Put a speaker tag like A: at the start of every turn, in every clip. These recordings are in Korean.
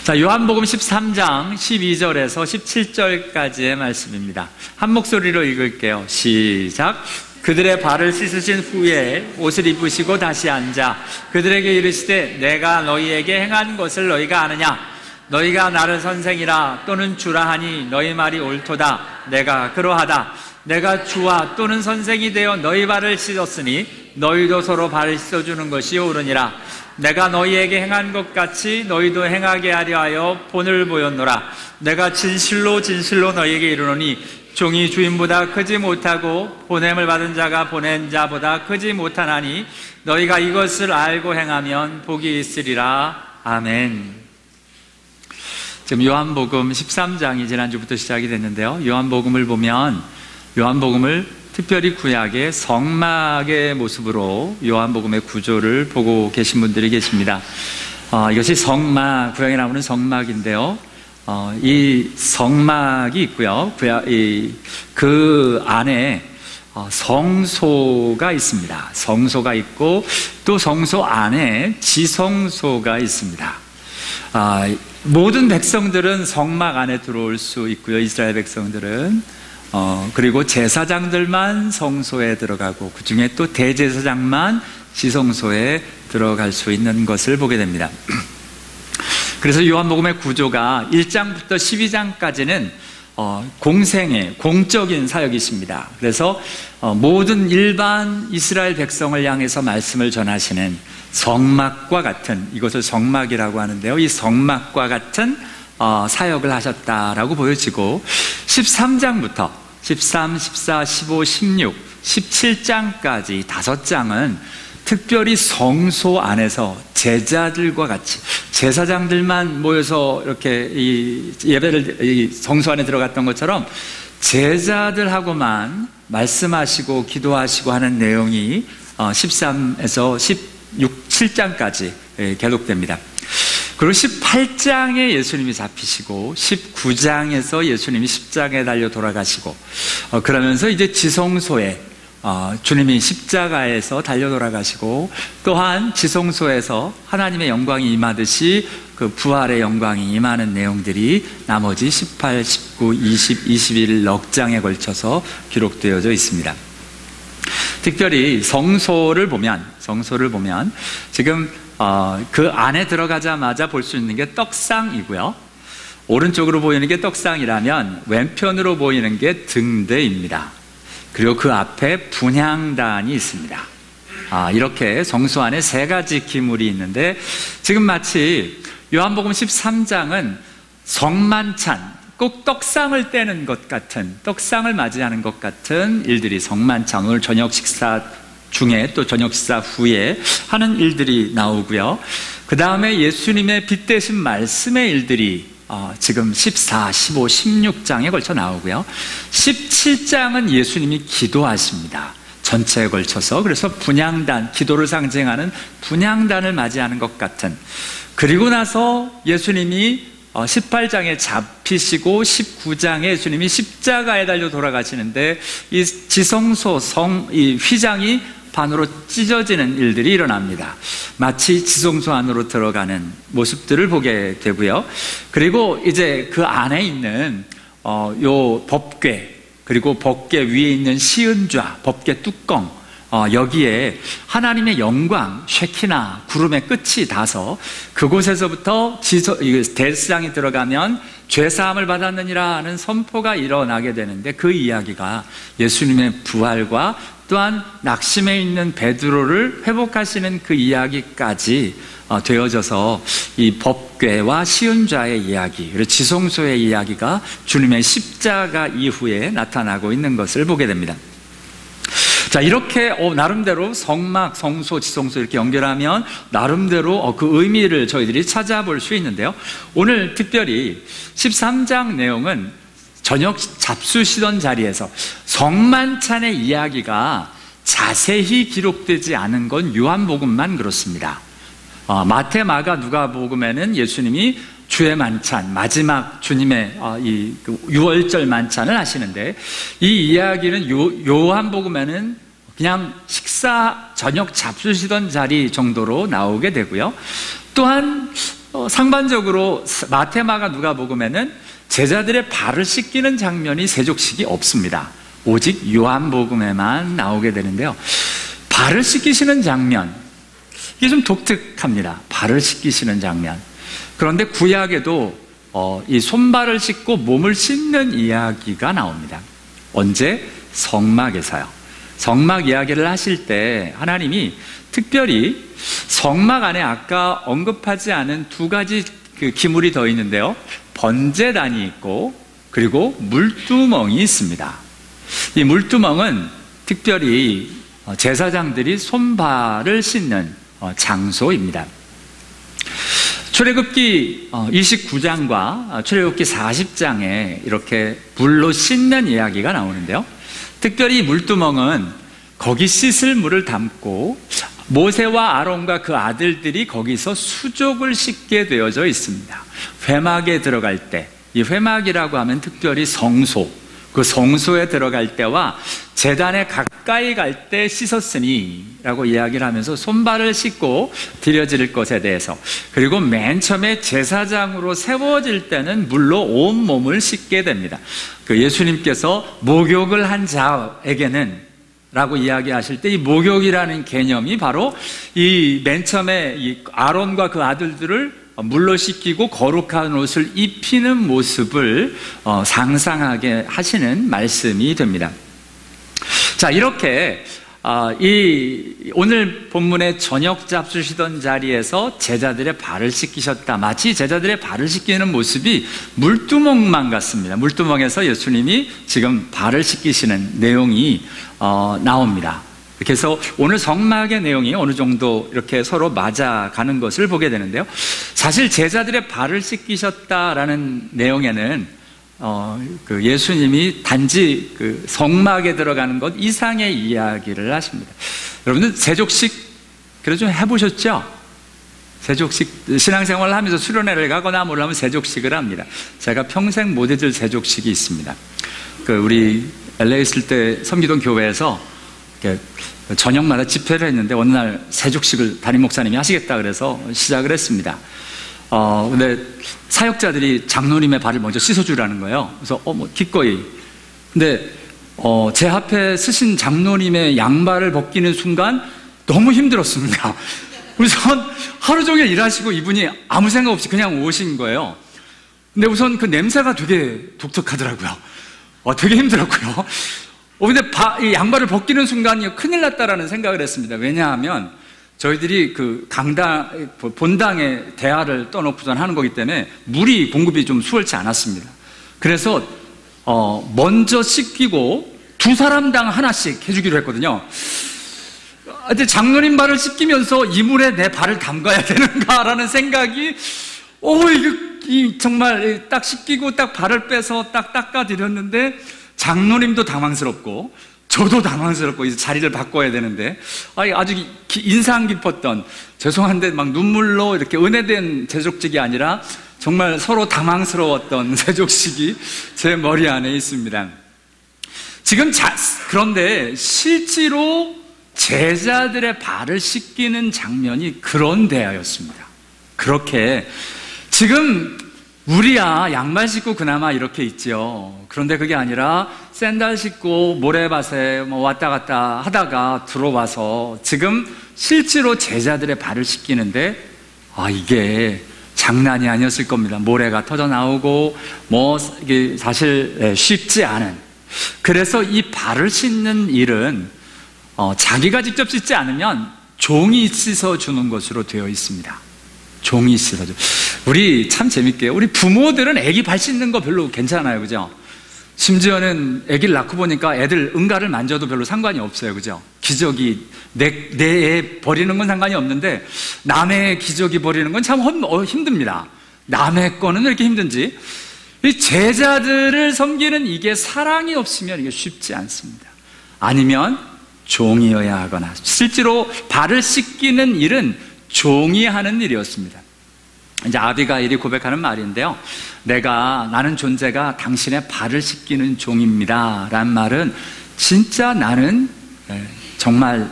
A: 자, 요한복음 13장 12절에서 17절까지의 말씀입니다. 한 목소리로 읽을게요. 시작. 그들의 발을 씻으신 후에 옷을 입으시고 다시 앉아 그들에게 이르시되 내가 너희에게 행한 것을 너희가 아느냐? 너희가 나를 선생이라 또는 주라 하니 너희 말이 옳도다. 내가 그러하다. 내가 주와 또는 선생이 되어 너희 발을 씻었으니 너희도 서로 발을 씻어주는 것이 옳으니라. 내가 너희에게 행한 것 같이 너희도 행하게 하려 하여 본을 보였노라. 내가 진실로 진실로 너희에게 이르노니 종이 주인보다 크지 못하고 보냄을 받은 자가 보낸 자보다 크지 못하나니 너희가 이것을 알고 행하면 복이 있으리라. 아멘. 지금 요한복음 13장이 지난주부터 시작이 됐는데요, 요한복음을 보면 요한복음을 특별히 구약의 성막의 모습으로 요한복음의 구조를 보고 계신 분들이 계십니다. 이것이 성막, 구약에 나오는 성막인데요, 이 성막이 있고요, 그 안에 성소가 있습니다. 성소가 있고 또 성소 안에 지성소가 있습니다. 모든 백성들은 성막 안에 들어올 수 있고요, 이스라엘 백성들은. 그리고 제사장들만 성소에 들어가고 그 중에 또 대제사장만 지성소에 들어갈 수 있는 것을 보게 됩니다. 그래서 요한복음의 구조가 1장부터 12장까지는 공생의 공적인 사역이십니다. 그래서 모든 일반 이스라엘 백성을 향해서 말씀을 전하시는 성막과 같은, 이것을 성막이라고 하는데요, 이 성막과 같은 사역을 하셨다라고 보여지고, 13장부터 13, 14, 15, 16, 17장까지 5장은 특별히 성소 안에서 제자들과 같이 제사장들만 모여서 이렇게 이 예배를 이 성소 안에 들어갔던 것처럼 제자들하고만 말씀하시고 기도하시고 하는 내용이 13에서 16, 7장까지 계속됩니다. 그리고 18장에 예수님이 잡히시고 19장에서 예수님이 십자가에 달려 돌아가시고 그러면서 이제 지성소에 주님이 십자가에서 달려 돌아가시고, 또한 지성소에서 하나님의 영광이 임하듯이 그 부활의 영광이 임하는 내용들이 나머지 18, 19, 20, 21 넉 장에 걸쳐서 기록되어져 있습니다. 특별히 성소를 보면 지금 그 안에 들어가자마자 볼 수 있는 게 떡상이고요, 오른쪽으로 보이는 게 떡상이라면 왼편으로 보이는 게 등대입니다. 그리고 그 앞에 분향단이 있습니다. 이렇게 성소 안에 3가지 기물이 있는데, 지금 마치 요한복음 13장은 성만찬, 꼭 떡상을 떼는 것 같은, 떡상을 맞이하는 것 같은 일들이, 성만찬, 오늘 저녁 식사 중에 또 저녁 식사 후에 하는 일들이 나오고요, 그 다음에 예수님의 빛되신 말씀의 일들이 지금 14, 15, 16장에 걸쳐 나오고요, 17장은 예수님이 기도하십니다. 전체에 걸쳐서. 그래서 분향단, 기도를 상징하는 분향단을 맞이하는 것 같은. 그리고 나서 예수님이 18장에 잡히시고 19장에 예수님이 십자가에 달려 돌아가시는데, 이 지성소 이 휘장이 반으로 찢어지는 일들이 일어납니다. 마치 지성소 안으로 들어가는 모습들을 보게 되고요. 그리고 이제 그 안에 있는 요 법궤, 그리고 법궤 위에 있는 시은좌, 법궤 뚜껑, 여기에 하나님의 영광, 쉐키나, 구름의 끝이 닿아서 그곳에서부터 대제사장이 들어가면 죄사함을 받았느니라 하는 선포가 일어나게 되는데, 그 이야기가 예수님의 부활과 또한 낙심해 있는 베드로를 회복하시는 그 이야기까지 되어져서 이 법궤와 시은좌의 이야기, 그리고 지성소의 이야기가 주님의 십자가 이후에 나타나고 있는 것을 보게 됩니다. 자, 이렇게 나름대로 성막, 성소, 지성소 이렇게 연결하면 나름대로 그 의미를 저희들이 찾아볼 수 있는데요, 오늘 특별히 13장 내용은 저녁 잡수시던 자리에서 성만찬의 이야기가 자세히 기록되지 않은 건 요한복음만 그렇습니다. 마태, 마가, 누가복음에는 예수님이 주의 만찬, 마지막 주님의 이 유월절 만찬을 하시는데, 이 이야기는 요한복음에는 그냥 식사, 저녁 잡수시던 자리 정도로 나오게 되고요, 또한 상반적으로 마태, 마가, 누가복음에는 제자들의 발을 씻기는 장면이 세족식이 없습니다. 오직 요한복음에만 나오게 되는데요, 발을 씻기시는 장면, 이게 좀 독특합니다. 발을 씻기시는 장면. 그런데 구약에도 이 손발을 씻고 몸을 씻는 이야기가 나옵니다. 언제? 성막에서요. 성막 이야기를 하실 때 하나님이 특별히 성막 안에 아까 언급하지 않은 두 가지 기물이 더 있는데요, 번제단이 있고 그리고 물두멍이 있습니다. 이 물두멍은 특별히 제사장들이 손발을 씻는 장소입니다. 출애굽기 29장과 출애굽기 40장에 이렇게 물로 씻는 이야기가 나오는데요, 특별히 물두멍은 거기 씻을 물을 담고 모세와 아론과 그 아들들이 거기서 수족을 씻게 되어져 있습니다. 회막에 들어갈 때, 이 회막이라고 하면 특별히 성소, 그 성소에 들어갈 때와 제단에 가까이 갈 때 씻었으니 라고 이야기를 하면서 손발을 씻고 드려질 것에 대해서, 그리고 맨 처음에 제사장으로 세워질 때는 물로 온몸을 씻게 됩니다. 그 예수님께서 목욕을 한 자에게는 라고 이야기하실 때 이 목욕이라는 개념이 바로 이 맨 처음에 이 아론과 그 아들들을 물로 씻기고 거룩한 옷을 입히는 모습을 상상하게 하시는 말씀이 됩니다. 자, 이렇게 오늘 본문의 저녁 잡수시던 자리에서 제자들의 발을 씻기셨다. 마치 제자들의 발을 씻기는 모습이 물두멍만 같습니다. 물두멍에서 예수님이 지금 발을 씻기시는 내용이 나옵니다. 그래서 오늘 성막의 내용이 어느 정도 이렇게 서로 맞아가는 것을 보게 되는데요, 사실 제자들의 발을 씻기셨다라는 내용에는 그 예수님이 단지 그 성막에 들어가는 것 이상의 이야기를 하십니다. 여러분들 세족식 그래 좀 해보셨죠? 세족식 신앙생활을 하면서 수련회를 가거나 뭐라면 세족식을 합니다. 제가 평생 못 잊을 세족식이 있습니다. 그 우리 LA 있을 때 섬기던 교회에서 저녁마다 집회를 했는데 어느 날 세족식을 담임 목사님이 하시겠다 그래서 시작을 했습니다. 근데 사역자들이 장로님의 발을 먼저 씻어주라는 거예요. 그래서 기꺼이. 근데 제 앞에 쓰신 장로님의 양발을 벗기는 순간 너무 힘들었습니다. 우선 하루 종일 일하시고 이분이 아무 생각 없이 그냥 오신 거예요. 근데 우선 그 냄새가 되게 독특하더라고요. 되게 힘들었고요. 근데 이 양발을 벗기는 순간 큰일 났다라는 생각을 했습니다. 왜냐하면 저희들이 그 본당에 대야를 떠놓고선 하는 거기 때문에 물이 공급이 좀 수월치 않았습니다. 그래서 먼저 씻기고 두 사람당 하나씩 해주기로 했거든요. 근데 장로님 발을 씻기면서 이 물에 내 발을 담가야 되는가라는 생각이 이게 정말 딱 씻기고 딱 발을 빼서 딱 닦아드렸는데 장로님도 당황스럽고 저도 당황스럽고 이제 자리를 바꿔야 되는데 아주 인상 깊었던, 죄송한데 막 눈물로 이렇게 은혜된 세족식이 아니라 정말 서로 당황스러웠던 세족식이 제 머리 안에 있습니다. 지금 그런데 실제로 제자들의 발을 씻기는 장면이 그런 대하였습니다. 그렇게 지금 우리야 양말 신고 그나마 이렇게 있죠. 그런데 그게 아니라 샌들 신고 모래밭에 왔다 갔다 하다가 들어와서 지금 실제로 제자들의 발을 씻기는데 이게 장난이 아니었을 겁니다. 모래가 터져 나오고 이게 사실 쉽지 않은. 그래서 이 발을 씻는 일은 자기가 직접 씻지 않으면 종이 씻어주는 것으로 되어 있습니다. 종이 씻어줘. 우리 참 재밌게 우리 부모들은 애기 발 씻는 거 별로 괜찮아요, 그죠? 심지어는 애기를 낳고 보니까 애들 응가를 만져도 별로 상관이 없어요, 그죠? 기저귀 내 애 버리는 건 상관이 없는데 남의 기저귀 버리는 건 참 힘듭니다. 남의 거는 왜 이렇게 힘든지. 이 제자들을 섬기는 이게 사랑이 없으면 이게 쉽지 않습니다. 아니면 종이어야 하거나, 실제로 발을 씻기는 일은 종이 하는 일이었습니다. 이제 아비가일이 고백하는 말인데요, 나는 존재가 당신의 발을 씻기는 종입니다 라는 말은 진짜 나는 정말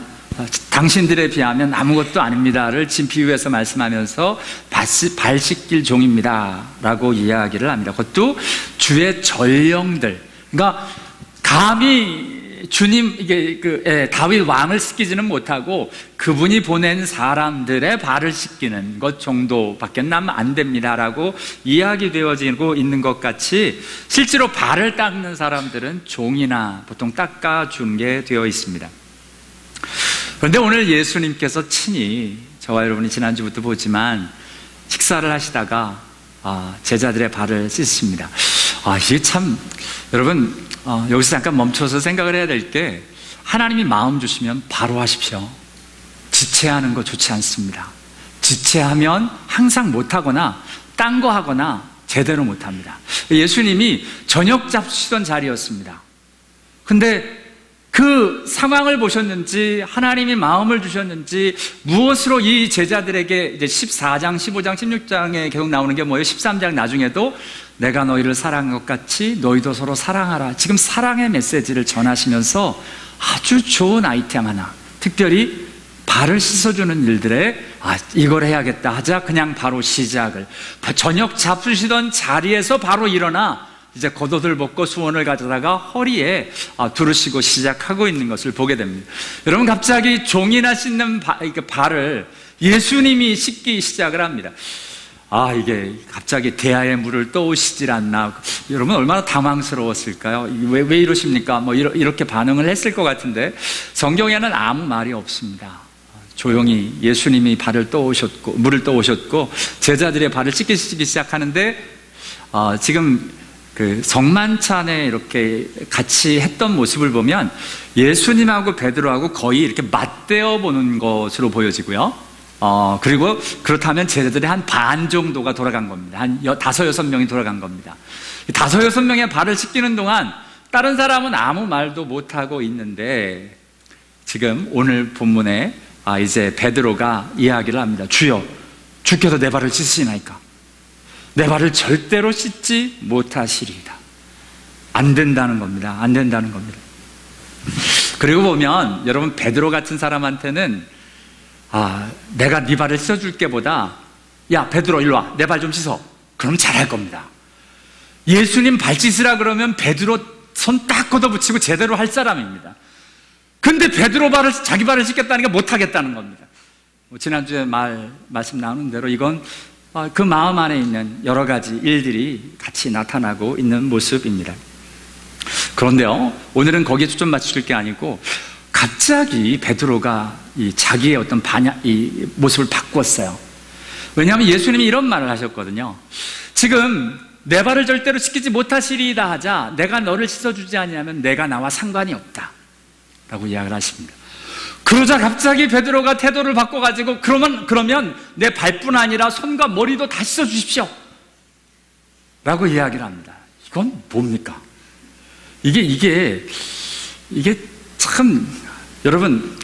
A: 당신들에 비하면 아무것도 아닙니다를 지금 비유해서 말씀하면서 발 씻길 종입니다 라고 이야기를 합니다. 그것도 주의 전령들, 그러니까 감히 주님, 다윗 왕을 씻기지는 못하고 그분이 보낸 사람들의 발을 씻기는 것 정도밖에 나면 안 됩니다라고 이야기되어지고 있는 것 같이, 실제로 발을 닦는 사람들은 종이나 보통 닦아준 게 되어 있습니다. 그런데 오늘 예수님께서 친히, 저와 여러분이 지난주부터 보지만 식사를 하시다가 제자들의 발을 씻습니다. 이게 참, 여러분, 여기서 잠깐 멈춰서 생각을 해야 될 게, 하나님이 마음 주시면 바로 하십시오. 지체하는 거 좋지 않습니다. 지체하면 항상 못하거나 딴 거 하거나 제대로 못합니다. 예수님이 저녁 잡수시던 자리였습니다. 근데 그 상황을 보셨는지, 하나님이 마음을 주셨는지, 무엇으로 이 제자들에게 이제 14장, 15장, 16장에 계속 나오는 게 뭐예요? 13장 나중에도 내가 너희를 사랑한 것 같이 너희도 서로 사랑하라. 지금 사랑의 메시지를 전하시면서 아주 좋은 아이템 하나, 특별히 발을 씻어주는 일들에 이걸 해야겠다 하자 그냥 바로 시작을, 저녁 잡수시던 자리에서 바로 일어나 이제 겉옷을 벗고 수원을 가져다가 허리에 두르시고 시작하고 있는 것을 보게 됩니다. 여러분, 갑자기 종이나 씻는 발을 예수님이 씻기 시작을 합니다. 이게 갑자기 대야의 물을 떠오시질 않나. 여러분, 얼마나 당황스러웠을까요? 왜 이러십니까? 이렇게 반응을 했을 것 같은데, 성경에는 아무 말이 없습니다. 조용히 예수님이 발을 떠오셨고, 물을 떠오셨고, 제자들의 발을 씻기 시작하는데, 지금 그 성만찬에 이렇게 같이 했던 모습을 보면 예수님하고 베드로하고 거의 이렇게 맞대어 보는 것으로 보여지고요. 그리고 그렇다면 제자들의 한 반 정도가 돌아간 겁니다. 한 5-6명이 돌아간 겁니다. 5-6명의 발을 씻기는 동안 다른 사람은 아무 말도 못하고 있는데, 지금 오늘 본문에 이제 베드로가 이야기를 합니다. 주여, 주께서 내 발을 씻으시나이까? 내 발을 절대로 씻지 못하시리이다. 안 된다는 겁니다. 안 된다는 겁니다. 그리고 보면 여러분, 베드로 같은 사람한테는 내가 네 발을 씻어줄게 보다, 야 베드로 일로 와, 내 발 좀 씻어, 그럼 잘할 겁니다. 예수님 발 씻으라 그러면 베드로 손 딱 걷어붙이고 제대로 할 사람입니다. 근데 베드로 자기 발을 씻겠다니까 못하겠다는 겁니다. 지난주에 말씀 나오는 대로 이건 그 마음 안에 있는 여러 가지 일들이 같이 나타나고 있는 모습입니다. 그런데요, 오늘은 거기에 초점 맞출 게 아니고, 갑자기 베드로가 자기의 어떤 이 모습을 바꿨어요. 왜냐하면 예수님이 이런 말을 하셨거든요. 지금 내 발을 절대로 씻기지 못하시리이다 하자 내가 너를 씻어주지 아니하면 내가 나와 상관이 없다 라고 이야기를 하십니다. 그러자 갑자기 베드로가 태도를 바꿔가지고 그러면 내 발뿐 아니라 손과 머리도 다 씻어주십시오 라고 이야기를 합니다. 이건 뭡니까? 이게 참, 여러분,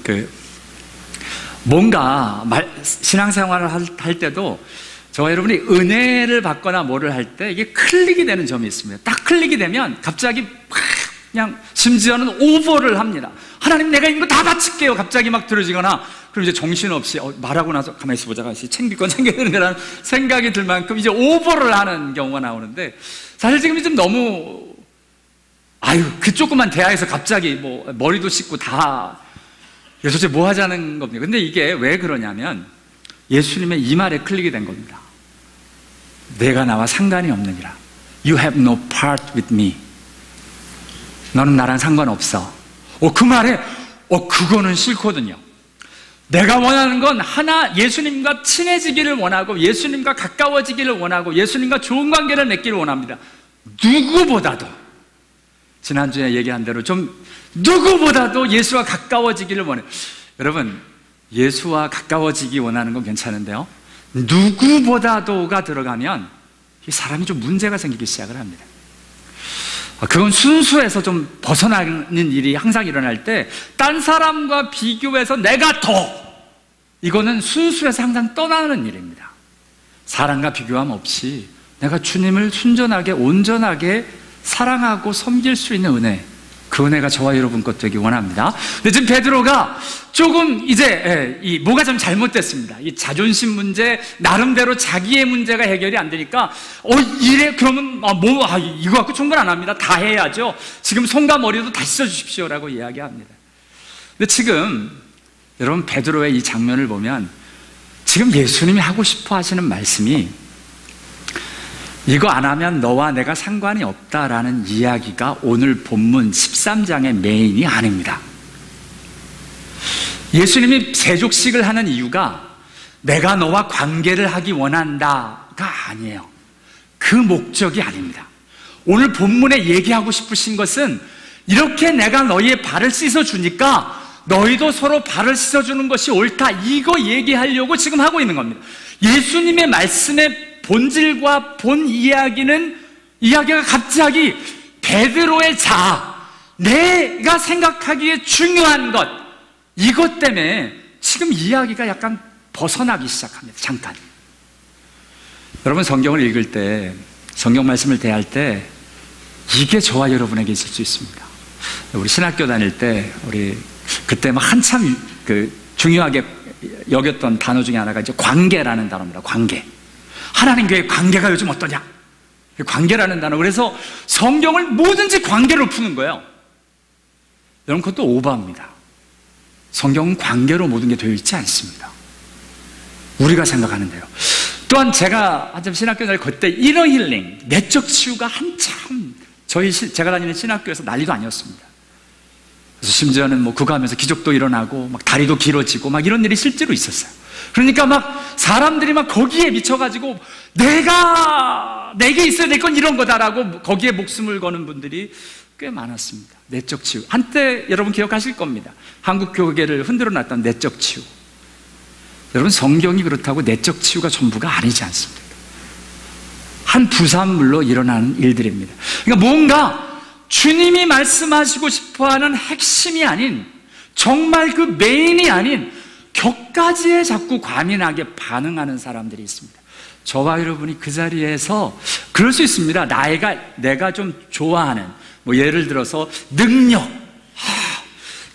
A: 뭔가 신앙생활을 할 때도 저와 여러분이 은혜를 받거나 뭐를 할 때 이게 클릭이 되는 점이 있습니다. 딱 클릭이 되면 갑자기 그냥 심지어는 오버를 합니다. 하나님, 내가 이거 다 바칠게요. 갑자기 막 들어지거나, 그럼 이제 정신없이 말하고 나서 가만히 있어보자가 챙길 건 챙겨야 되는데라는 생각이 들 만큼 이제 오버를 하는 경우가 나오는데, 사실 지금 좀 너무 그 조그만 대화에서 갑자기 머리도 씻고 다, 도대체 뭐 하자는 겁니까? 근데 이게 왜 그러냐면 예수님의 이 말에 클릭이 된 겁니다. 내가 나와 상관이 없느니라. You have no part with me. 너는 나랑 상관없어. 그 말에 그거는 싫거든요. 내가 원하는 건 예수님과 친해지기를 원하고, 예수님과 가까워지기를 원하고, 예수님과 좋은 관계를 맺기를 원합니다. 누구보다도, 지난주에 얘기한 대로 누구보다도 예수와 가까워지기를 원해요. 여러분, 예수와 가까워지기 원하는 건 괜찮은데요, 누구보다도가 들어가면 이 사람이 좀 문제가 생기기 시작을 합니다. 그건 순수해서 좀 벗어나는 일이 항상 일어날 때, 딴 사람과 비교해서 내가 이거는 순수해서 항상 떠나는 일입니다. 사람과 비교함 없이 내가 주님을 순전하게 온전하게 사랑하고 섬길 수 있는 은혜, 그 은혜가 저와 여러분 것 되기 원합니다. 근데 지금 베드로가 조금 이제 뭐가 좀 잘못됐습니다. 이 자존심 문제, 나름대로 자기의 문제가 해결이 안 되니까 이래 그러면 이거 갖고 충분 안 합니다. 다 해야죠. 지금 손과 머리도 다 씻어주십시오라고 이야기합니다. 근데 지금 여러분 베드로의 이 장면을 보면 지금 예수님이 하고 싶어 하시는 말씀이 이거 안 하면 너와 내가 상관이 없다라는 이야기가 오늘 본문 13장의 메인이 아닙니다. 예수님이 세족식을 하는 이유가 내가 너와 관계를 하기 원한다가 아니에요. 그 목적이 아닙니다. 오늘 본문에 얘기하고 싶으신 것은 이렇게 내가 너희의 발을 씻어주니까 너희도 서로 발을 씻어주는 것이 옳다, 이거 얘기하려고 지금 하고 있는 겁니다. 예수님의 말씀의 본질과 본 이야기가 갑자기 베드로의 자아, 내가 생각하기에 중요한 것, 이것 때문에 지금 이야기가 약간 벗어나기 시작합니다. 잠깐. 여러분 성경을 읽을 때, 성경 말씀을 대할 때 이게 저와 여러분에게 있을 수 있습니다. 우리 신학교 다닐 때 우리 그때 막 한참 중요하게 여겼던 단어 중에 하나가 이제 관계라는 단어입니다. 관계. 하나님과의 관계가 요즘 어떠냐? 관계라는 단어. 그래서 성경을 뭐든지 관계로 푸는 거예요. 여러분 그것도 오버입니다. 성경은 관계로 모든 게 되어 있지 않습니다. 우리가 생각하는 대로. 또한 제가 한참 신학교 다닐 그때 이너 힐링, 내적 치유가 한참 제가 다니는 신학교에서 난리도 아니었습니다. 그래서 심지어는 그거 하면서 기적도 일어나고 막 다리도 길어지고 막 이런 일이 실제로 있었어요. 그러니까 막 사람들이 막 거기에 미쳐가지고 내게 있어야 될 건 이런 거다라고 거기에 목숨을 거는 분들이 꽤 많았습니다. 내적 치유. 한때 여러분 기억하실 겁니다. 한국 교계를 흔들어 놨던 내적 치유. 여러분 성경이 그렇다고 내적 치유가 전부가 아니지 않습니까? 한 부산물로 일어나는 일들입니다. 그러니까 뭔가 주님이 말씀하시고 싶어하는 핵심이 아닌, 정말 그 메인이 아닌 격가지에 자꾸 과민하게 반응하는 사람들이 있습니다. 저와 여러분이 그 자리에서 그럴 수 있습니다. 내가 좀 좋아하는 예를 들어서 능력,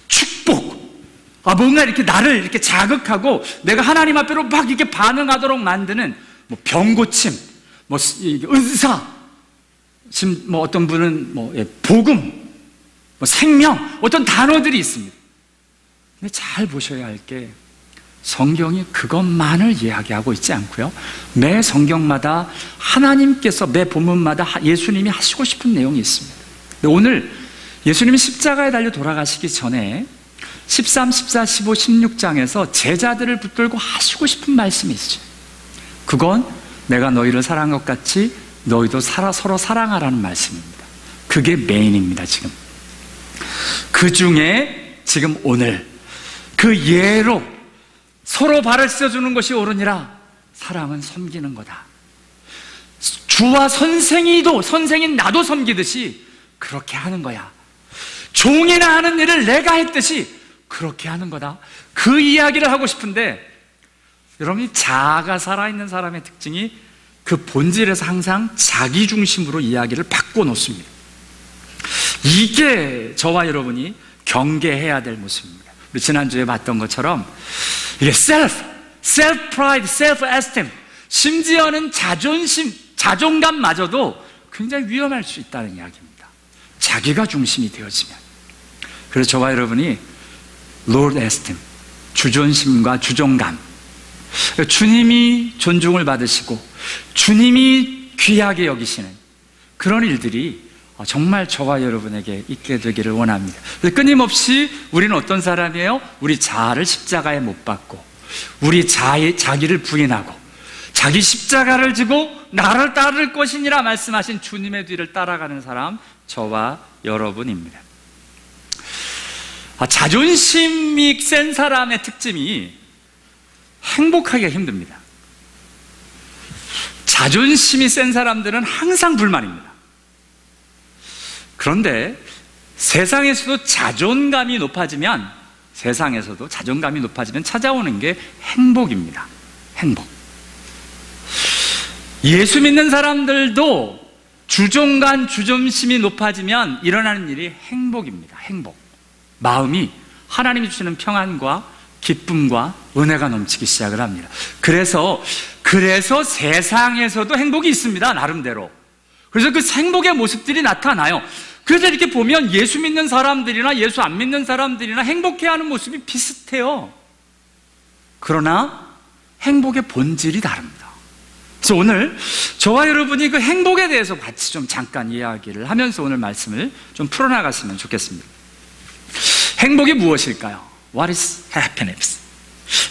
A: 축복, 뭔가 이렇게 나를 이렇게 자극하고 내가 하나님 앞으로 막 이렇게 반응하도록 만드는 병고침, 은사, 어떤 분은 복음, 생명, 어떤 단어들이 있습니다. 근데 잘 보셔야 할 게 성경이 그것만을 이야기하고 있지 않고요, 매 성경마다 하나님께서 매 본문마다 예수님이 하시고 싶은 내용이 있습니다. 근데 오늘 예수님이 십자가에 달려 돌아가시기 전에 13, 14, 15, 16장에서 제자들을 붙들고 하시고 싶은 말씀이 있어요. 그건 내가 너희를 사랑한 것 같이 너희도 서로 사랑하라는 말씀입니다. 그게 메인입니다. 지금 그 중에 지금 오늘 그 예로 서로 발을 씻어주는 것이 옳으니라. 사랑은 섬기는 거다. 주와 선생인 나도 섬기듯이 그렇게 하는 거야. 종이나 하는 일을 내가 했듯이 그렇게 하는 거다. 그 이야기를 하고 싶은데, 여러분이 자아가 살아있는 사람의 특징이 그 본질에서 항상 자기 중심으로 이야기를 바꿔놓습니다. 이게 저와 여러분이 경계해야 될 모습입니다. 우리 지난주에 봤던 것처럼 이게 self-pride, self-esteem, 심지어는 자존감마저도 굉장히 위험할 수 있다는 이야기입니다. 자기가 중심이 되어지면. 그래서 저와 여러분이 Lord esteem, 주존심과 주종감, 주님이 존중을 받으시고 주님이 귀하게 여기시는 그런 일들이 정말 저와 여러분에게 있게 되기를 원합니다. 끊임없이 우리는 어떤 사람이에요? 우리 자아를 십자가에 못 박고 우리 자기를 부인하고 자기 십자가를 지고 나를 따를 것이니라 말씀하신 주님의 뒤를 따라가는 사람, 저와 여러분입니다. 자존심이 센 사람의 특징이 행복하기가 힘듭니다. 자존심이 센 사람들은 항상 불만입니다. 그런데 세상에서도 자존감이 높아지면 찾아오는 게 행복입니다. 행복. 예수 믿는 사람들도 주종간 주점심이 높아지면 일어나는 일이 행복입니다. 행복. 마음이 하나님이 주시는 평안과 기쁨과 은혜가 넘치기 시작을 합니다. 그래서 세상에서도 행복이 있습니다. 나름대로. 그래서 그 행복의 모습들이 나타나요. 그래서 이렇게 보면 예수 믿는 사람들이나 예수 안 믿는 사람들이나 행복해하는 모습이 비슷해요. 그러나 행복의 본질이 다릅니다. 그래서 오늘 저와 여러분이 그 행복에 대해서 같이 좀 잠깐 이야기를 하면서 오늘 말씀을 좀 풀어나갔으면 좋겠습니다. 행복이 무엇일까요? What is happiness?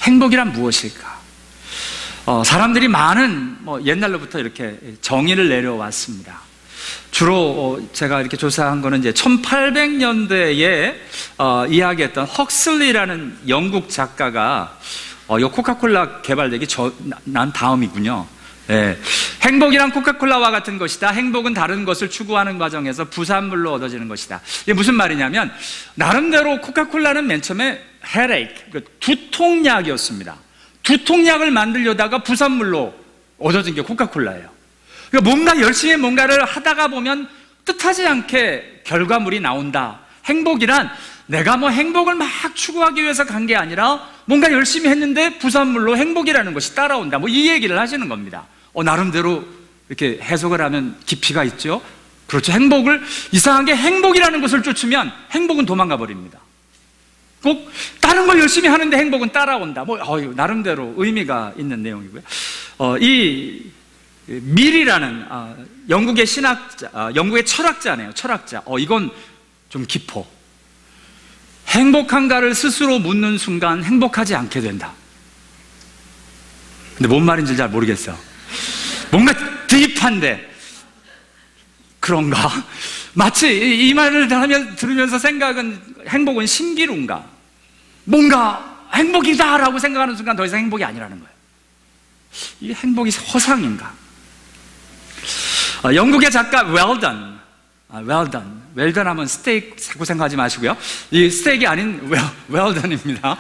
A: 행복이란 무엇일까? 사람들이 많은 옛날로부터 이렇게 정의를 내려왔습니다. 주로 제가 이렇게 조사한 거는 이제 1800년대에 이야기했던 헉슬리라는 영국 작가가 이 코카콜라 개발되기 난 다음이군요. 네. 행복이란 코카콜라와 같은 것이다. 행복은 다른 것을 추구하는 과정에서 부산물로 얻어지는 것이다. 이게 무슨 말이냐면 나름대로 코카콜라는 맨 처음에 헤레이크, 두통약이었습니다. 두통약을 만들려다가 부산물로 얻어진 게 코카콜라예요. 그러니까 뭔가 열심히 뭔가를 하다가 보면 뜻하지 않게 결과물이 나온다. 행복이란 내가 행복을 막 추구하기 위해서 간 게 아니라 뭔가 열심히 했는데 부산물로 행복이라는 것이 따라온다. 이 얘기를 하시는 겁니다. 나름대로 이렇게 해석을 하면 깊이가 있죠. 그렇죠. 행복을 이상하게 행복이라는 것을 쫓으면 행복은 도망가 버립니다. 꼭 다른 걸 열심히 하는데 행복은 따라온다. 나름대로 의미가 있는 내용이고요. 이 밀이라는 영국의 신학자, 영국의 철학자네요. 철학자. 이건 좀 깊어. 행복한가를 스스로 묻는 순간 행복하지 않게 된다. 근데 뭔 말인지 잘 모르겠어. 뭔가 딥한데 그런가? 마치 이 말을 들으면서 생각은 행복은 신기루인가? 뭔가 행복이다라고 생각하는 순간 더 이상 행복이 아니라는 거예요. 이 행복이 허상인가? 영국의 작가 웰던 하면 스테이크 자꾸 생각하지 마시고요. 이 스테이크가 아닌 웰던입니다.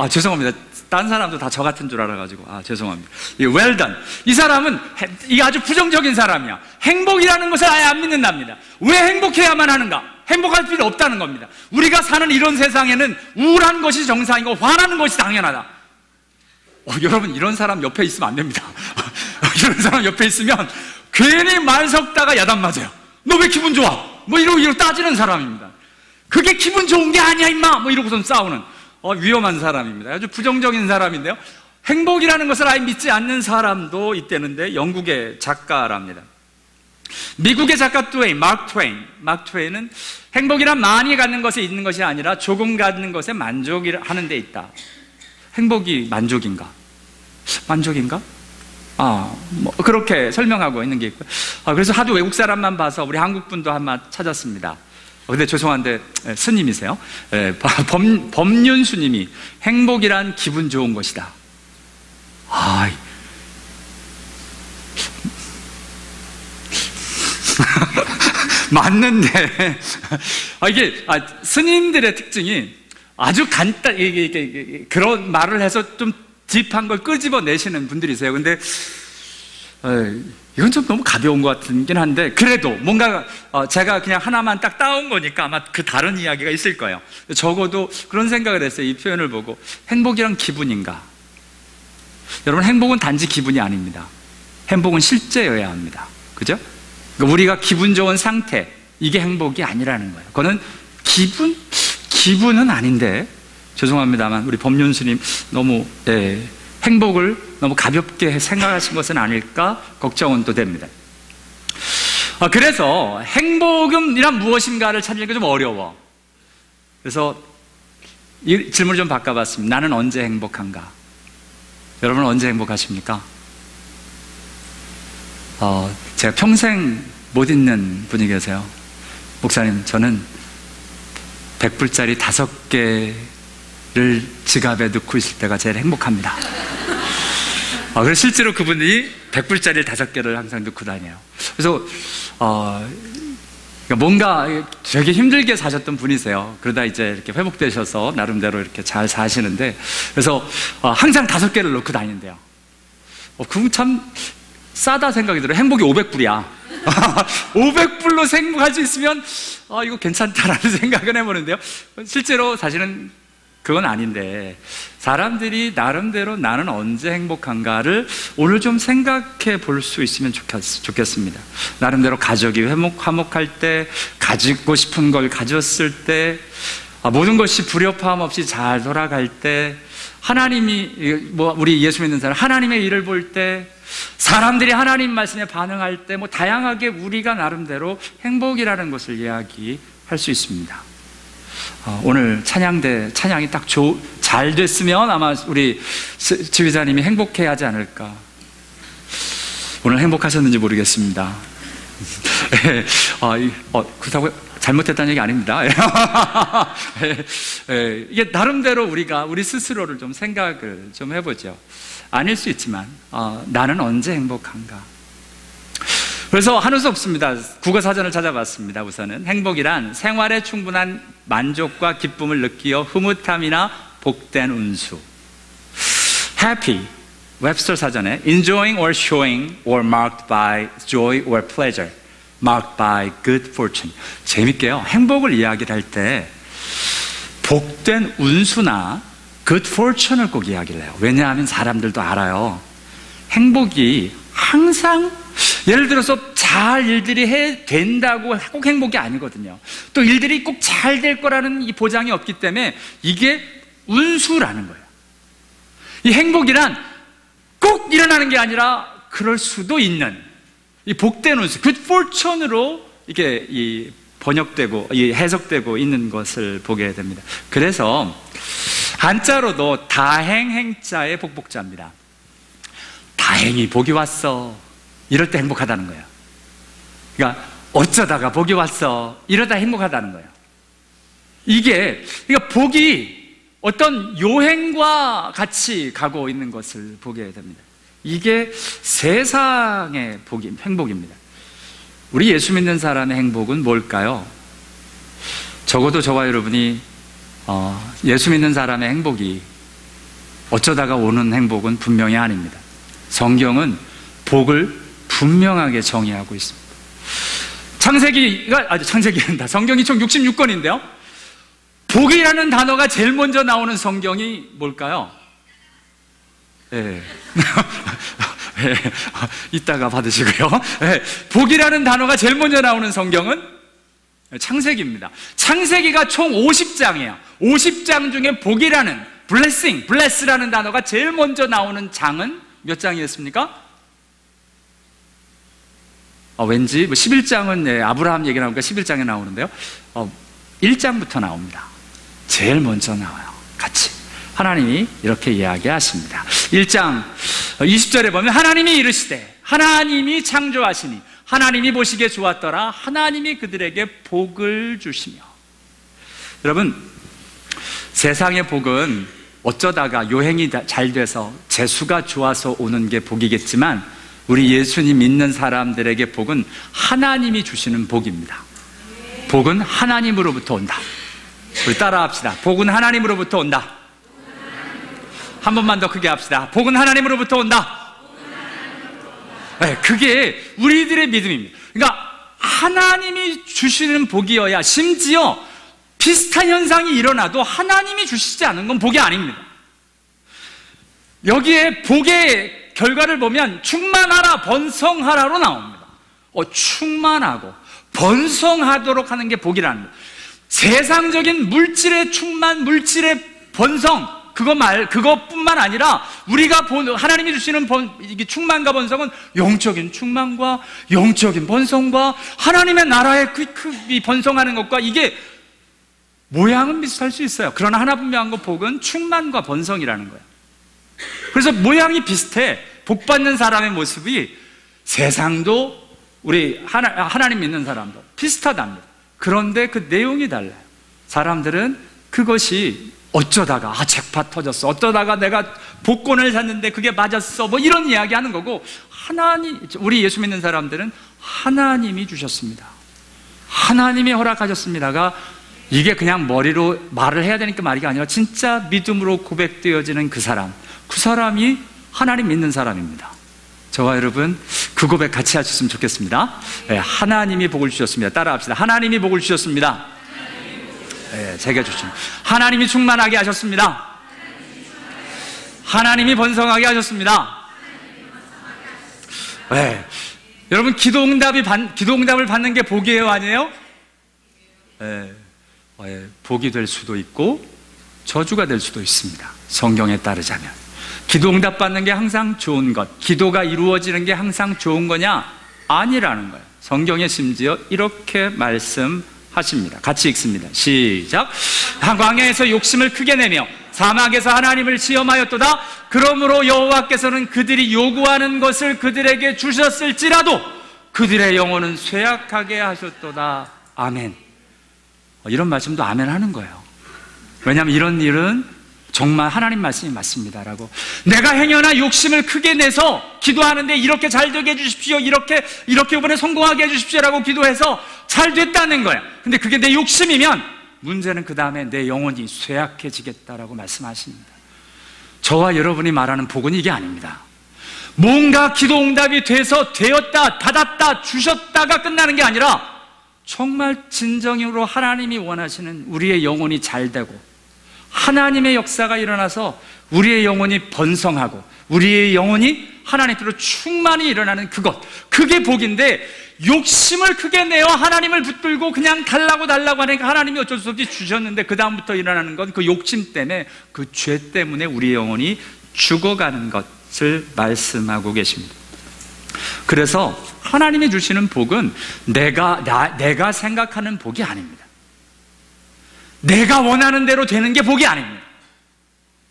A: 죄송합니다. 딴 사람도 다 저 같은 줄 알아가지고 죄송합니다. 이 웰던, 이 사람은 이게 아주 부정적인 사람이야. 행복이라는 것을 아예 안 믿는답니다. 왜 행복해야만 하는가? 행복할 필요 없다는 겁니다. 우리가 사는 이런 세상에는 우울한 것이 정상이고 화나는 것이 당연하다. 여러분, 이런 사람 옆에 있으면 안 됩니다. 이런 사람 옆에 있으면 괜히 말 섞다가 야단 맞아요. 너 왜 기분 좋아? 이러고 따지는 사람입니다. 그게 기분 좋은 게 아니야 임마! 이러고선 싸우는 위험한 사람입니다. 아주 부정적인 사람인데요, 행복이라는 것을 아예 믿지 않는 사람도 있다는데 영국의 작가랍니다. 미국의 작가 마크 트웨인은 행복이란 많이 갖는 것에 있는 것이 아니라 조금 갖는 것에 만족하는 데 있다. 행복이 만족인가? 그렇게 설명하고 있는 게 있고요. 그래서 하도 외국 사람만 봐서 우리 한국 분도 한번 찾았습니다. 근데 죄송한데 스님이세요. 법륜 스님이 행복이란 기분 좋은 것이다. 맞는데 이게 스님들의 특징이 아주 그런 말을 해서 좀 딥한 걸 끄집어내시는 분들이세요. 근데 이건 좀 너무 가벼운 것 같긴 한데 그래도 뭔가 제가 그냥 하나만 딱 따온 거니까 아마 그 다른 이야기가 있을 거예요. 적어도 그런 생각을 했어요. 이 표현을 보고 행복이란 기분인가? 여러분, 행복은 단지 기분이 아닙니다. 행복은 실제여야 합니다. 그죠? 그러니까 우리가 기분 좋은 상태, 이게 행복이 아니라는 거예요. 그거는 기분은 아닌데, 죄송합니다만 우리 법륜 스님 너무 행복을 너무 가볍게 생각하신 것은 아닐까 걱정은 또 됩니다. 그래서 행복이란 무엇인가를 찾으니까 좀 어려워. 그래서 이 질문을 좀 바꿔봤습니다. 나는 언제 행복한가? 여러분은 언제 행복하십니까? 제가 평생 못 잊는 분이 계세요. 목사님, 저는 100불짜리 5개를 지갑에 넣고 있을 때가 제일 행복합니다. 그래서 실제로 그분이 100불짜리 5개를 항상 넣고 다녀요. 그래서 뭔가 되게 힘들게 사셨던 분이세요. 그러다 이제 이렇게 회복되셔서 나름대로 이렇게 잘 사시는데, 그래서 항상 5개를 넣고 다닌대요. 그건 참 싸다 생각이 들어요. 행복이 500불이야. 500불로 행복할 수 있으면 이거 괜찮다라는 생각을 해보는데요. 실제로 사실은 그건 아닌데, 사람들이 나름대로 나는 언제 행복한가를 오늘 좀 생각해 볼 수 있으면 좋겠습니다. 나름대로 가족이 화목할 때, 가지고 싶은 걸 가졌을 때, 모든 것이 불협화음 없이 잘 돌아갈 때, 하나님이, 우리 예수 믿는 사람, 하나님의 일을 볼 때, 사람들이 하나님 말씀에 반응할 때, 다양하게 우리가 나름대로 행복이라는 것을 이야기할 수 있습니다. 오늘 찬양이 딱 잘 됐으면 아마 우리 지휘자님이 행복해 하지 않을까. 오늘 행복하셨는지 모르겠습니다. 그렇다고 잘못했다는 얘기 아닙니다. 이게 나름대로 우리 스스로를 좀 생각을 좀 해보죠. 아닐 수 있지만 나는 언제 행복한가? 그래서 한우 수 없습니다. 국어사전을 찾아봤습니다. 우선은 행복이란 생활에 충분한 만족과 기쁨을 느끼어 흐뭇함이나 복된 운수. Happy, 웹스터 사전에 enjoying or showing or marked by joy or pleasure, marked by good fortune. 재밌게요. 행복을 이야기를 할 때 복된 운수나 good fortune을 꼭 이야기를 해요. 왜냐하면 사람들도 알아요. 행복이 항상, 예를 들어서 잘 일들이 된다고 꼭 행복이 아니거든요. 또 일들이 꼭 잘 될 거라는 이 보장이 없기 때문에 이게 운수라는 거예요. 이 행복이란 꼭 일어나는 게 아니라 그럴 수도 있는 이 복된 운수, good fortune으로 이게 이 번역되고 이 해석되고 있는 것을 보게 됩니다. 그래서 한자로도 다행행자의 복복자입니다. 다행히 복이 왔어. 이럴 때 행복하다는 거예요. 그러니까 어쩌다가 복이 왔어. 이러다 행복하다는 거예요. 그러니까 복이 어떤 요행과 같이 가고 있는 것을 보게 됩니다. 이게 세상의 행복입니다. 우리 예수 믿는 사람의 행복은 뭘까요? 적어도 저와 여러분이 예수 믿는 사람의 행복이 어쩌다가 오는 행복은 분명히 아닙니다. 성경은 복을 분명하게 정의하고 있습니다. 성경이 총 66권인데요. 복이라는 단어가 제일 먼저 나오는 성경이 뭘까요? 이따가 받으시고요. 복이라는 단어가 제일 먼저 나오는 성경은 창세기입니다. 창세기가 총 50장이에요. 50장 중에 복이라는 bless라는 단어가 제일 먼저 나오는 장은 몇 장이었습니까? 왠지 11장은 아브라함 얘기 나오니까 11장에 나오는데요. 1장부터 나옵니다. 제일 먼저 나와요. 같이 하나님이 이렇게 이야기하십니다. 1장 20절에 보면 하나님이 이르시되 하나님이 창조하시니 하나님이 보시기에 좋았더라. 하나님이 그들에게 복을 주시며. 여러분, 세상의 복은 어쩌다가 요행이 잘 돼서 재수가 좋아서 오는 게 복이겠지만 우리 예수님 믿는 사람들에게 복은 하나님이 주시는 복입니다. 복은 하나님으로부터 온다. 우리 따라합시다. 복은 하나님으로부터 온다. 한 번만 더 크게 합시다. 복은 하나님으로부터 온다. 네, 그게 우리들의 믿음입니다. 그러니까 하나님이 주시는 복이어야, 심지어 비슷한 현상이 일어나도 하나님이 주시지 않은 건 복이 아닙니다. 여기에 복의 결과를 보면 충만하라, 번성하라로 나옵니다. 충만하고 번성하도록 하는 게 복이라는 거예요. 세상적인 물질의 충만, 물질의 번성, 그것뿐만 아니라 우리가 하나님이 주시는 이게 충만과 번성은 영적인 충만과 영적인 번성과 하나님의 나라의 이 번성하는 것과 이게 모양은 비슷할 수 있어요. 그러나 하나 분명한 건 복은 충만과 번성이라는 거예요. 그래서 모양이 비슷해. 복 받는 사람의 모습이 세상도 우리 하나님 믿는 사람도 비슷하답니다. 그런데 그 내용이 달라요. 사람들은 그것이 어쩌다가 잭팟 터졌어, 어쩌다가 내가 복권을 샀는데 그게 맞았어, 이런 이야기 하는 거고, 우리 예수 믿는 사람들은 하나님이 주셨습니다, 하나님이 허락하셨습니다가 이게 그냥 머리로 말을 해야 되니까 말이 아니라 진짜 믿음으로 고백되어지는 그 사람이 하나님 믿는 사람입니다. 저와 여러분, 그 고백 같이 하셨으면 좋겠습니다. 네, 하나님이 복을 주셨습니다. 따라합시다. 하나님이 복을 주셨습니다. 네, 제가 주십니다. 하나님이 충만하게 하셨습니다. 하나님이 번성하게 하셨습니다. 네. 여러분, 기도응답을 받는 게 복이에요, 아니에요? 네. 복이 될 수도 있고 저주가 될 수도 있습니다. 성경에 따르자면. 기도응답 받는 게 항상 좋은 것, 기도가 이루어지는 게 항상 좋은 거냐? 아니라는 거예요. 성경에 심지어 이렇게 말씀하십니다. 같이 읽습니다. 시작. 광야에서 욕심을 크게 내며 사막에서 하나님을 시험하였도다. 그러므로 여호와께서는 그들이 요구하는 것을 그들에게 주셨을지라도 그들의 영혼은 쇠약하게 하셨도다. 아멘. 이런 말씀도 아멘 하는 거예요. 왜냐하면 이런 일은 정말 하나님 말씀이 맞습니다라고. 내가 행여나 욕심을 크게 내서 기도하는데 이렇게 잘 되게 해주십시오, 이렇게 이번에 성공하게 해주십시오라고 기도해서 잘 됐다는 거예요. 근데 그게 내 욕심이면 문제는 그 다음에 내 영혼이 쇠약해지겠다라고 말씀하십니다. 저와 여러분이 말하는 복은 이게 아닙니다. 뭔가 기도응답이 돼서 되었다, 받았다, 주셨다가 끝나는 게 아니라 정말 진정으로 하나님이 원하시는 우리의 영혼이 잘 되고 하나님의 역사가 일어나서 우리의 영혼이 번성하고 우리의 영혼이 하나님께로 충만히 일어나는 그것, 그게 복인데, 욕심을 크게 내어 하나님을 붙들고 그냥 달라고 하니까 하나님이 어쩔 수 없이 주셨는데 그 다음부터 일어나는 건 그 욕심 때문에, 그 죄 때문에 우리의 영혼이 죽어가는 것을 말씀하고 계십니다. 그래서 하나님이 주시는 복은 내가 생각하는 복이 아닙니다. 내가 원하는 대로 되는 게 복이 아닙니다.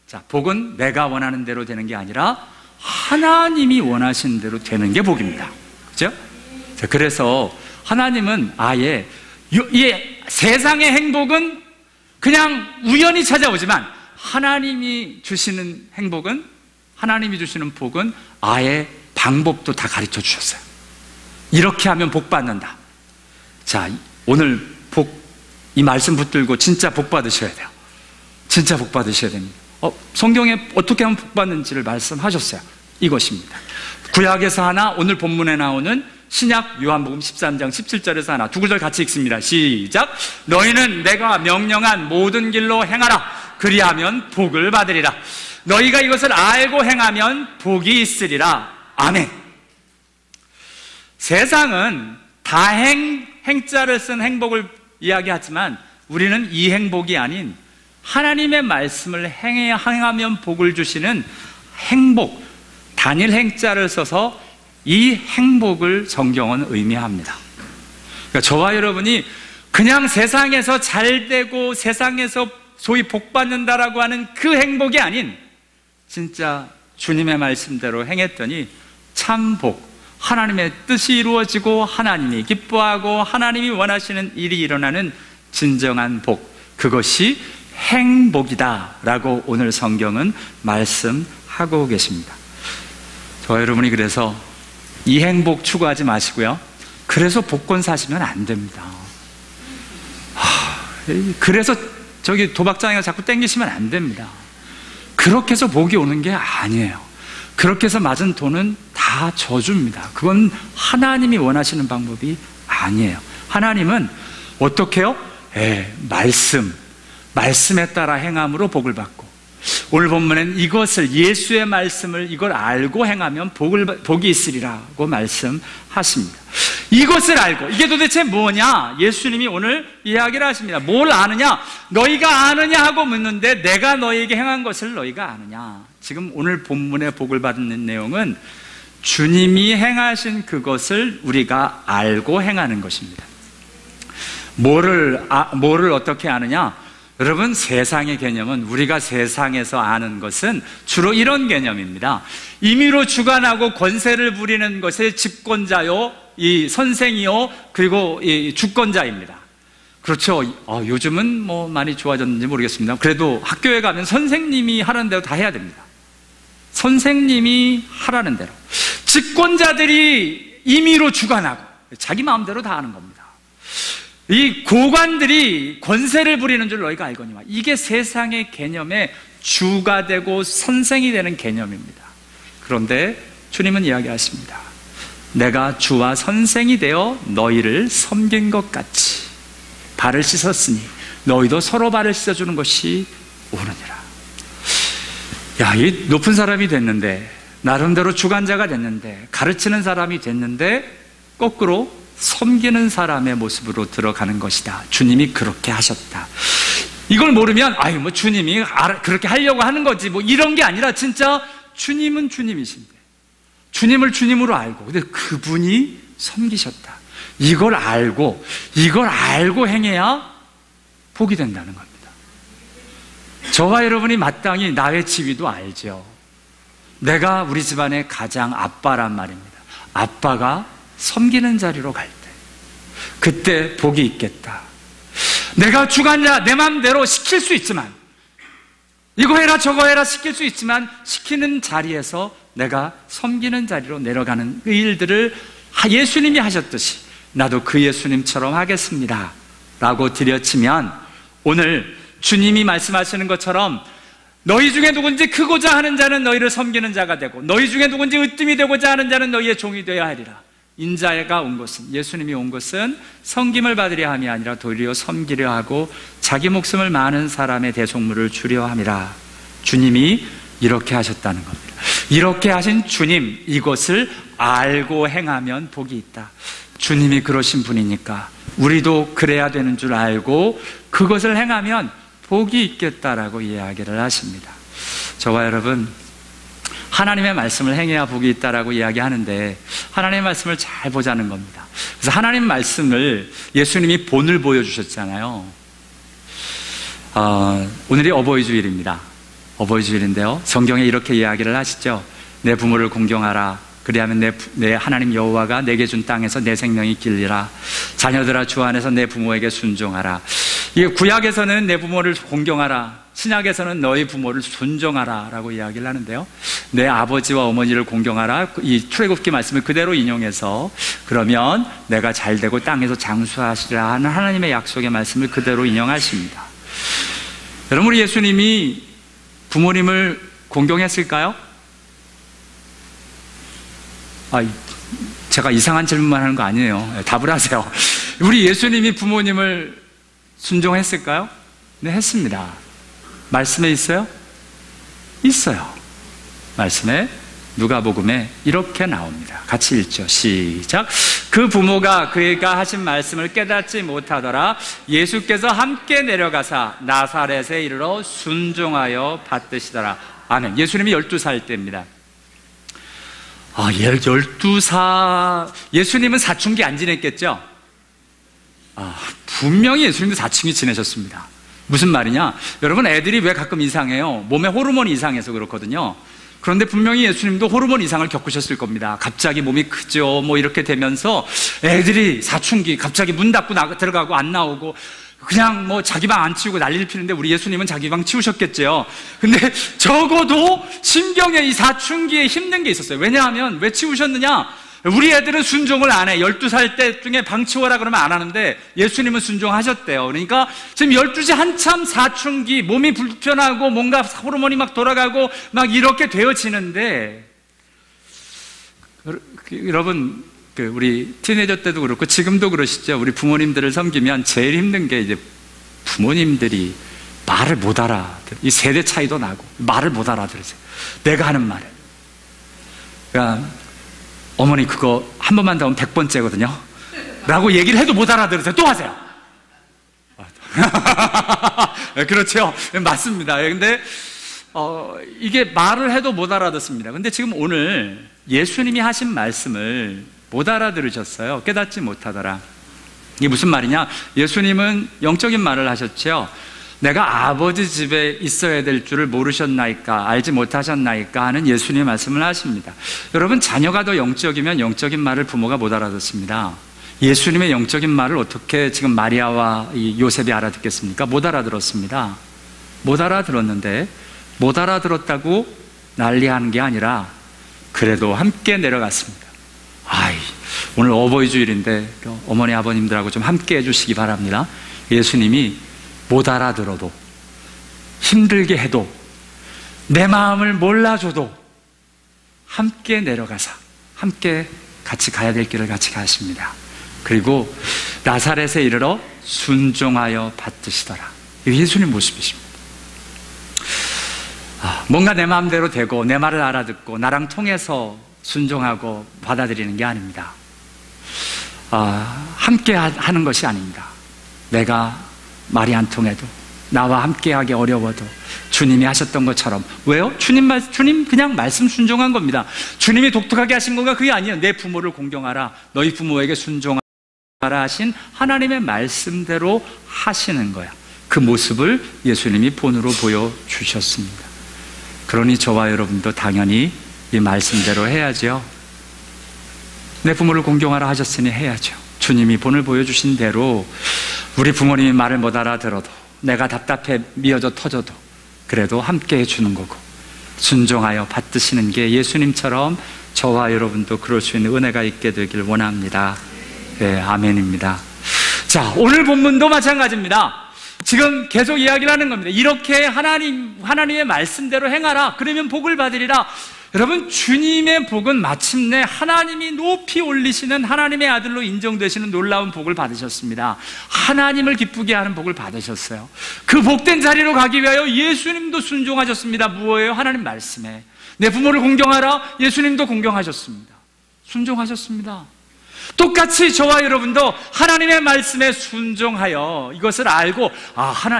A: 자, 복은 내가 원하는 대로 되는 게 아니라 하나님이 원하시는 대로 되는 게 복입니다. 그렇죠? 자, 그래서 하나님은 아예 이 세상의 행복은 그냥 우연히 찾아오지만 하나님이 주시는 행복은, 하나님이 주시는 복은 아예 방법도 다 가르쳐 주셨어요. 이렇게 하면 복 받는다. 자, 오늘 이 말씀 붙들고 진짜 복 받으셔야 돼요. 진짜 복 받으셔야 됩니다. 성경에 어떻게 하면 복 받는지를 말씀하셨어요. 이것입니다. 구약에서 하나, 오늘 본문에 나오는 신약 요한복음 13장 17절에서 하나, 두 구절 같이 읽습니다. 시작. 너희는 내가 명령한 모든 길로 행하라. 그리하면 복을 받으리라. 너희가 이것을 알고 행하면 복이 있으리라. 아멘. 세상은 행자를 쓴 행복을 이야기하지만 우리는 이 행복이 아닌 하나님의 말씀을 행하면 복을 주시는 행복, 단일 행자를 써서 이 행복을 성경은 의미합니다. 그러니까 저와 여러분이 그냥 세상에서 잘 되고 세상에서 소위 복 받는다라고 하는 그 행복이 아닌 진짜 주님의 말씀대로 행했더니 참 복, 하나님의 뜻이 이루어지고 하나님이 기뻐하고 하나님이 원하시는 일이 일어나는 진정한 복, 그것이 행복이다 라고 오늘 성경은 말씀하고 계십니다. 저와 여러분이 그래서 이 행복 추구하지 마시고요, 그래서 복권 사시면 안 됩니다. 그래서 저기 도박장에 자꾸 땡기시면 안 됩니다. 그렇게 해서 복이 오는 게 아니에요. 그렇게 해서 맞은 돈은 다 저주입니다. 그건 하나님이 원하시는 방법이 아니에요. 하나님은 어떻게 해요? 말씀에 따라 행함으로 복을 받고, 오늘 본문엔 이것을, 예수의 말씀을 이걸 알고 행하면 복이 있으리라고 말씀하십니다. 이것을 알고, 이게 도대체 뭐냐? 예수님이 오늘 이야기를 하십니다. 뭘 아느냐? 너희가 아느냐 하고 묻는데 내가 너희에게 행한 것을 너희가 아느냐? 지금 오늘 본문의 복을 받는 내용은 주님이 행하신 그것을 우리가 알고 행하는 것입니다. 뭐를 어떻게 아느냐? 여러분, 세상의 개념은, 우리가 세상에서 아는 것은 주로 이런 개념입니다. 임의로 주관하고 권세를 부리는 것의 집권자요, 이 선생이요, 그리고 이 주권자입니다. 그렇죠. 요즘은 뭐 많이 좋아졌는지 모르겠습니다. 그래도 학교에 가면 선생님이 하라는 대로 다 해야 됩니다. 선생님이 하라는 대로. 집권자들이 임의로 주관하고 자기 마음대로 다 하는 겁니다. 이 고관들이 권세를 부리는 줄 너희가 알거니와. 이게 세상의 개념의 주가 되고 선생이 되는 개념입니다. 그런데 주님은 이야기하십니다. 내가 주와 선생이 되어 너희를 섬긴 것 같이 발을 씻었으니 너희도 서로 발을 씻어주는 것이 옳으니라. 야, 이 높은 사람이 됐는데, 나름대로 주관자가 됐는데, 가르치는 사람이 됐는데 거꾸로 섬기는 사람의 모습으로 들어가는 것이다. 주님이 그렇게 하셨다. 이걸 모르면 아유 뭐 주님이 그렇게 하려고 하는 거지 뭐 이런 게 아니라, 진짜 주님은 주님이신데 주님을 주님으로 알고, 근데 그분이 섬기셨다. 이걸 알고 행해야 복이 된다는 겁니다. 저와 여러분이 마땅히 나의 지위도 알죠. 내가 우리 집안의 가장 아빠란 말입니다. 아빠가 섬기는 자리로 갈 때, 그때 복이 있겠다. 내가 주관자, 내 마음대로 시킬 수 있지만, 이거 해라 저거 해라 시킬 수 있지만, 시키는 자리에서 내가 섬기는 자리로 내려가는 그 일들을 예수님이 하셨듯이 나도 그 예수님처럼 하겠습니다 라고 들여치면, 오늘 주님이 말씀하시는 것처럼 너희 중에 누군지 크고자 하는 자는 너희를 섬기는 자가 되고, 너희 중에 누군지 으뜸이 되고자 하는 자는 너희의 종이 되어야 하리라. 인자가 온 것은, 예수님이 온 것은 섬김을 받으려 함이 아니라 도리어 섬기려 하고 자기 목숨을 많은 사람의 대속물을 주려 함이라. 주님이 이렇게 하셨다는 겁니다. 이렇게 하신 주님, 이것을 알고 행하면 복이 있다. 주님이 그러신 분이니까 우리도 그래야 되는 줄 알고 그것을 행하면 복이 있겠다라고 이야기를 하십니다. 저와 여러분, 하나님의 말씀을 행해야 복이 있다라고 이야기하는데, 하나님의 말씀을 잘 보자는 겁니다. 그래서 하나님 말씀을, 예수님이 본을 보여주셨잖아요. 오늘이 어버이 주일입니다. 어버이 주일인데요, 성경에 이렇게 이야기를 하시죠. 내 부모를 공경하라. 그리하면 내 하나님 여호와가 내게 준 땅에서 내 생명이 길리라. 자녀들아, 주 안에서 내 부모에게 순종하라. 이게 구약에서는 내 부모를 공경하라, 신약에서는 너희 부모를 존경하라 라고 이야기를 하는데요, 내 아버지와 어머니를 공경하라, 이 출애굽기 말씀을 그대로 인용해서, 그러면 내가 잘되고 땅에서 장수하시라 하는 하나님의 약속의 말씀을 그대로 인용하십니다. 여러분, 우리 예수님이 부모님을 공경했을까요? 제가 이상한 질문만 하는 거 아니에요. 답을 하세요. 우리 예수님이 부모님을 순종했을까요? 네, 했습니다. 말씀에 있어요? 있어요. 말씀에, 누가복음에 이렇게 나옵니다. 같이 읽죠. 시작. 그 부모가 그가 하신 말씀을 깨닫지 못하더라. 예수께서 함께 내려가사 나사렛에 이르러 순종하여 받드시더라. 아멘. 예수님이 12살 때입니다. 12살, 예수님은 사춘기 안 지냈겠죠? 분명히 예수님도 사춘기 지내셨습니다. 무슨 말이냐? 여러분, 애들이 왜 가끔 이상해요? 몸에 호르몬이 이상해서 그렇거든요. 그런데 분명히 예수님도 호르몬 이상을 겪으셨을 겁니다. 갑자기 몸이 크죠, 뭐 이렇게 되면서 애들이 사춘기, 갑자기 문 닫고 들어가고 안 나오고, 그냥 뭐 자기 방 안 치우고 난리를 피는데, 우리 예수님은 자기 방 치우셨겠죠. 근데 적어도 심경에 이 사춘기에 힘든 게 있었어요. 왜냐하면, 왜 치우셨느냐? 우리 애들은 순종을 안 해. 12살 때중에 방 치워라 그러면 안 하는데 예수님은 순종하셨대요. 그러니까 지금 12시 한참 사춘기, 몸이 불편하고 뭔가 호르몬이 막 돌아가고 막 이렇게 되어지는데, 여러분, 우리 티네이저 때도 그렇고 지금도 그러시죠. 우리 부모님들을 섬기면 제일 힘든 게, 이제 부모님들이 말을 못 알아들어. 이 세대 차이도 나고 말을 못 알아들으세요. 내가 하는 말을. 그러니까 어머니 그거 한 번만 더 하면 100번째거든요 라고 얘기를 해도 못 알아들으세요. 또 하세요. 그렇죠. 맞습니다. 근데 이게 말을 해도 못 알아듣습니다. 근데 지금 오늘 예수님이 하신 말씀을 못 알아들으셨어요. 깨닫지 못하더라. 이게 무슨 말이냐? 예수님은 영적인 말을 하셨죠. 내가 아버지 집에 있어야 될 줄을 모르셨나이까, 알지 못하셨나이까 하는 예수님의 말씀을 하십니다. 여러분, 자녀가 더 영적이면 영적인 말을 부모가 못 알아듣습니다. 예수님의 영적인 말을 어떻게 지금 마리아와 이 요셉이 알아듣겠습니까? 못 알아들었습니다. 못 알아들었는데, 못 알아들었다고 난리하는 게 아니라 그래도 함께 내려갔습니다. 오늘 어버이 주일인데 어머니 아버님들하고 좀 함께 해주시기 바랍니다. 예수님이 못 알아들어도, 힘들게 해도, 내 마음을 몰라줘도 함께 내려가사 함께 같이 가야 될 길을 같이 가십니다. 그리고 나사렛에 이르러 순종하여 받드시더라. 이게 예수님 모습이십니다. 뭔가 내 마음대로 되고 내 말을 알아듣고 나랑 통해서 순종하고 받아들이는 게 아닙니다. 함께 하는 것이 아닙니다. 내가 말이 안 통해도, 나와 함께하기 어려워도 주님이 하셨던 것처럼. 왜요? 주님 그냥 말씀 순종한 겁니다. 주님이 독특하게 하신 건가? 그게 아니에요. 내 부모를 공경하라, 너희 부모에게 순종하라 하신 하나님의 말씀대로 하시는 거야. 그 모습을 예수님이 본으로 보여주셨습니다. 그러니 저와 여러분도 당연히 이 말씀대로 해야죠. 내 부모를 공경하라 하셨으니 해야죠. 주님이 본을 보여주신 대로 우리 부모님이 말을 못 알아들어도, 내가 답답해 미어져 터져도 그래도 함께 해주는 거고, 순종하여 받드시는 게 예수님처럼 저와 여러분도 그럴 수 있는 은혜가 있게 되길 원합니다. 네, 아멘입니다. 자, 오늘 본문도 마찬가지입니다. 지금 계속 이야기를 하는 겁니다. 이렇게 하나님의 말씀대로 행하라, 그러면 복을 받으리라. 여러분, 주님의 복은 마침내 하나님이 높이 올리시는 하나님의 아들로 인정되시는 놀라운 복을 받으셨습니다. 하나님을 기쁘게 하는 복을 받으셨어요. 그 복된 자리로 가기 위하여 예수님도 순종하셨습니다. 무엇이에요? 하나님 말씀에. 내 부모를 공경하라, 예수님도 공경하셨습니다. 순종하셨습니다. 똑같이 저와 여러분도 하나님의 말씀에 순종하여 이것을 알고,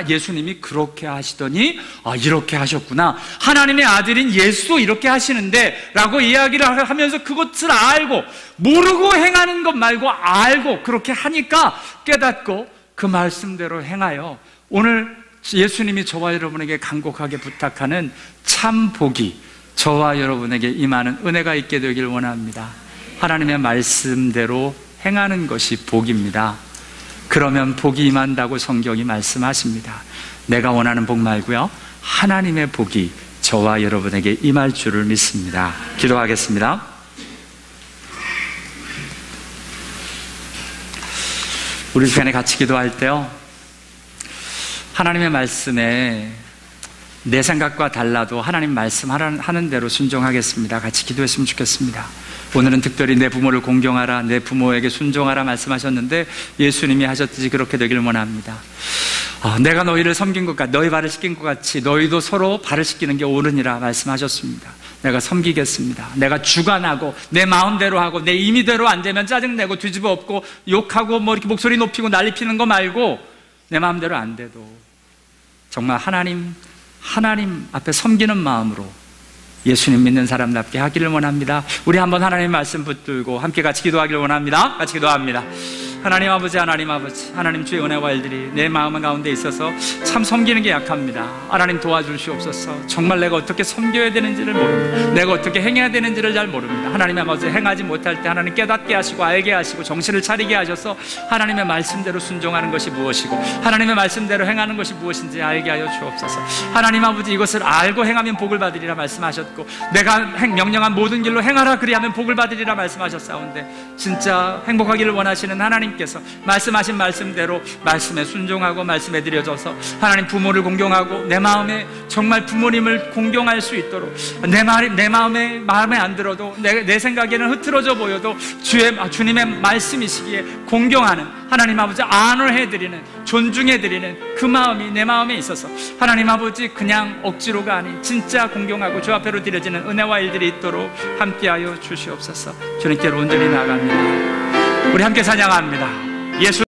A: 예수님이 그렇게 하시더니 이렇게 하셨구나, 하나님의 아들인 예수도 이렇게 하시는데 라고 이야기를 하면서 그것을 알고, 모르고 행하는 것 말고 알고 그렇게 하니까 깨닫고 그 말씀대로 행하여 오늘 예수님이 저와 여러분에게 간곡하게 부탁하는 참 복이 저와 여러분에게 임하는 은혜가 있게 되길 원합니다. 하나님의 말씀대로 행하는 것이 복입니다. 그러면 복이 임한다고 성경이 말씀하십니다. 내가 원하는 복 말고요, 하나님의 복이 저와 여러분에게 임할 줄을 믿습니다. 기도하겠습니다. 우리 시간에 같이 기도할 때요, 하나님의 말씀에 내 생각과 달라도 하나님 말씀하는 대로 순종하겠습니다. 같이 기도했으면 좋겠습니다. 오늘은 특별히 내 부모를 공경하라, 내 부모에게 순종하라 말씀하셨는데 예수님이 하셨듯이 그렇게 되기를 원합니다. 내가 너희를 섬긴 것 같이, 너희 발을 씻긴 것 같이 너희도 서로 발을 씻기는 게 옳으니라 말씀하셨습니다. 내가 섬기겠습니다. 내가 주관하고 내 마음대로 하고 내 임의대로 안 되면 짜증내고 뒤집어 엎고 욕하고 이렇게 목소리 높이고 난리 피는 거 말고, 내 마음대로 안 돼도 정말 하나님 앞에 섬기는 마음으로 예수님 믿는 사람답게 하기를 원합니다. 우리 한번 하나님 말씀 붙들고 함께 같이 기도하기를 원합니다. 같이 기도합니다. 하나님 아버지, 하나님 주의 은혜와 일들이 내 마음 가운데 있어서 참 섬기는 게 약합니다. 하나님 도와주시옵소서. 정말 내가 어떻게 섬겨야 되는지를 모릅니다. 내가 어떻게 행해야 되는지를 잘 모릅니다. 하나님 아버지, 행하지 못할 때 하나님 깨닫게 하시고 알게 하시고 정신을 차리게 하셔서 하나님의 말씀대로 순종하는 것이 무엇이고 하나님의 말씀대로 행하는 것이 무엇인지 알게 하여 주옵소서. 하나님 아버지, 이것을 알고 행하면 복을 받으리라 말씀하셨고, 내가 명령한 모든 길로 행하라 그리하면 복을 받으리라 말씀하셨사온데, 진짜 행복하기를 원하시는 하나님께서 말씀하신 말씀대로 말씀에 순종하고 말씀에 드려져서 하나님 부모를 공경하고 내 마음에 정말 부모님을 공경할 수 있도록, 내 마음에 안 들어도 내 생각에는 흐트러져 보여도 주님의 말씀이시기에 공경하는, 하나님 아버지 안호해드리는, 존중해드리는 그 마음이 내 마음에 있어서 하나님 아버지 그냥 억지로가 아닌 진짜 공경하고 주 앞에로 드려지는 은혜와 일들이 있도록 함께하여 주시옵소서. 주님께로 온전히 나아갑니다. 우리 함께 찬양합니다. 예수